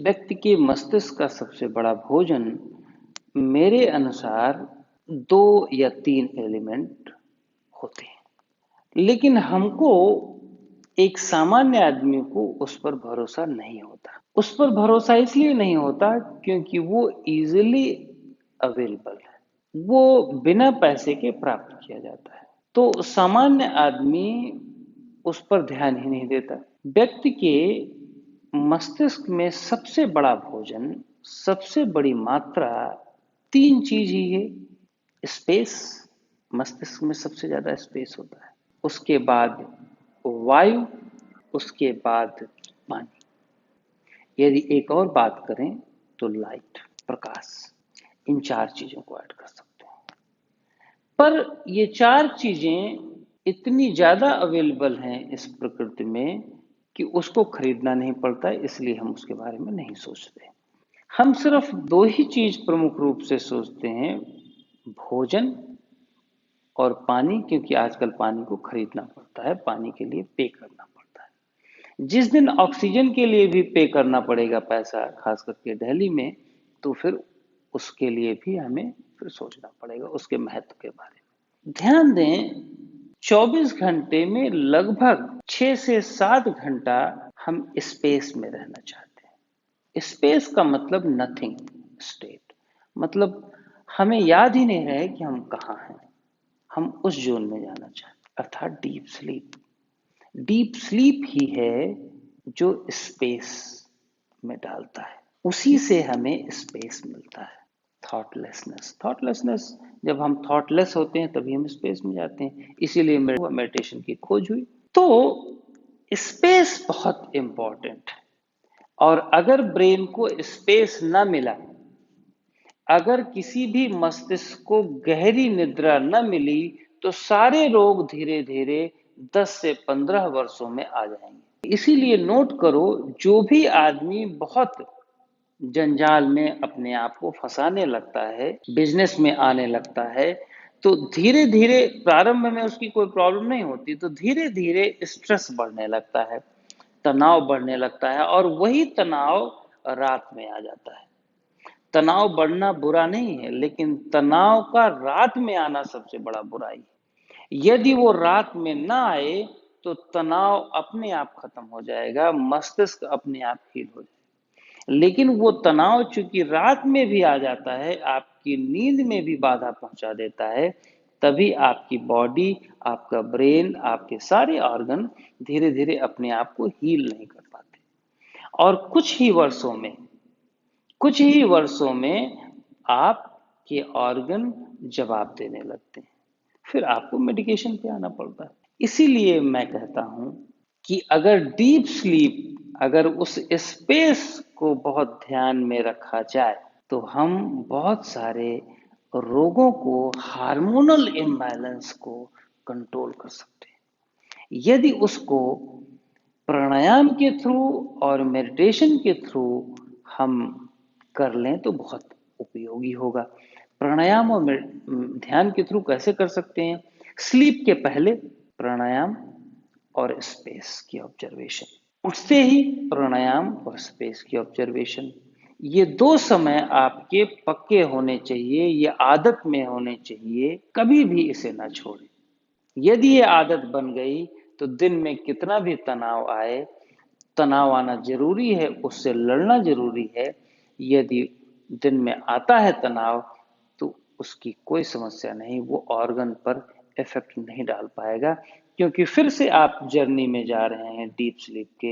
व्यक्ति के मस्तिष्क का सबसे बड़ा भोजन मेरे अनुसार 2 या 3 एलिमेंट होते हैं। लेकिन हमको एक सामान्य आदमी को उस पर भरोसा नहीं होता। उस पर भरोसा इसलिए नहीं होता क्योंकि वो ईज़िली अवेलेबल है। वो बिना पैसे के प्राप्त किया जाता है। तो सामान्य आदमी उस पर ध्यान ही नहीं देता। व्यक्ति के मस्तिष्क में सबसे बड़ा भोजन, सबसे बड़ी मात्रा 3 चीज ही है। स्पेस, मस्तिष्क में सबसे ज्यादा स्पेस होता है। उसके बाद वायु, उसके बाद पानी। यदि एक और बात करें तो लाइट, प्रकाश। इन 4 चीजों को ऐड कर सकते हैं। पर ये 4 चीजें इतनी ज्यादा अवेलेबल हैं इस प्रकृति में कि उसको खरीदना नहीं पड़ता है, इसलिए हम उसके बारे में नहीं सोचते। हम सिर्फ 2 ही चीज प्रमुख रूप से सोचते हैं, भोजन और पानी, क्योंकि आजकल पानी को खरीदना पड़ता है, पानी के लिए पे करना पड़ता है। जिस दिन ऑक्सीजन के लिए भी पे करना पड़ेगा पैसा, खास करके दिल्ली में, तो फिर उसके लिए भी हमें फिर सोचना पड़ेगा उसके महत्व के बारे में। ध्यान दें, 24 घंटे में लगभग 6 से 7 घंटा हम स्पेस में रहना चाहते हैं। स्पेस का मतलब नथिंग स्टेट, मतलब हमें याद ही नहीं रहे कि हम कहाँ हैं। हम उस जोन में जाना चाहते, अर्थात डीप स्लीप। डीप स्लीप ही है जो स्पेस में डालता है, उसी से हमें स्पेस मिलता है। थॉटलेसनेस, थॉटलेसनेस, जब हम थॉटलेस होते हैं तभी हम स्पेस में जाते हैं। इसीलिए मेडिटेशन की खोज हुई। तो स्पेस बहुत इंपॉर्टेंट है। और अगर ब्रेन को स्पेस ना मिला, अगर किसी भी मस्तिष्क को गहरी निद्रा न मिली, तो सारे रोग धीरे धीरे 10 से 15 वर्षों में आ जाएंगे। इसीलिए नोट करो, जो भी आदमी बहुत जंजाल में अपने आप को फंसाने लगता है, बिजनेस में आने लगता है, तो धीरे धीरे, प्रारंभ में उसकी कोई प्रॉब्लम नहीं होती, तो धीरे धीरे स्ट्रेस बढ़ने लगता है, तनाव बढ़ने लगता है, और वही तनाव रात में आ जाता है। तनाव बढ़ना बुरा नहीं है, लेकिन तनाव का रात में आना सबसे बड़ा बुराई है। यदि वो रात में ना आए तो तनाव अपने आप खत्म हो जाएगा, मस्तिष्क अपने आप हील हो जाएगा। लेकिन वो तनाव चूंकि रात में भी आ जाता है, आपकी नींद में भी बाधा पहुंचा देता है, तभी आपकी बॉडी, आपका ब्रेन, आपके सारे ऑर्गन धीरे धीरे अपने आप को हील नहीं कर पाते। और कुछ ही वर्षों में आपके ऑर्गन जवाब देने लगते हैं, फिर आपको मेडिकेशन पे आना पड़ता है। इसीलिए मैं कहता हूं कि अगर डीप स्लीप, अगर उस स्पेस को बहुत ध्यान में रखा जाए, तो हम बहुत सारे रोगों को, हार्मोनल इम्बैलेंस को कंट्रोल कर सकते हैं। यदि उसको प्राणायाम के थ्रू और मेडिटेशन के थ्रू हम कर लें तो बहुत उपयोगी होगा। प्राणायाम और ध्यान के थ्रू कैसे कर सकते हैं? स्लीप के पहले प्राणायाम और स्पेस की ऑब्जर्वेशन, उससे ही प्राणायाम और स्पेस की ऑब्जर्वेशन। ये 2 समय आपके पक्के होने चाहिए, ये आदत में होने चाहिए, कभी भी इसे ना छोड़ें। यदि ये आदत बन गई तो दिन में कितना भी तनाव आए, तनाव आना जरूरी है, उससे लड़ना जरूरी है। यदि दिन में आता है तनाव, तो उसकी कोई समस्या नहीं, वो ऑर्गन पर इफेक्ट नहीं डाल पाएगा, क्योंकि फिर से आप जर्नी में जा रहे हैं डीप स्लीप के।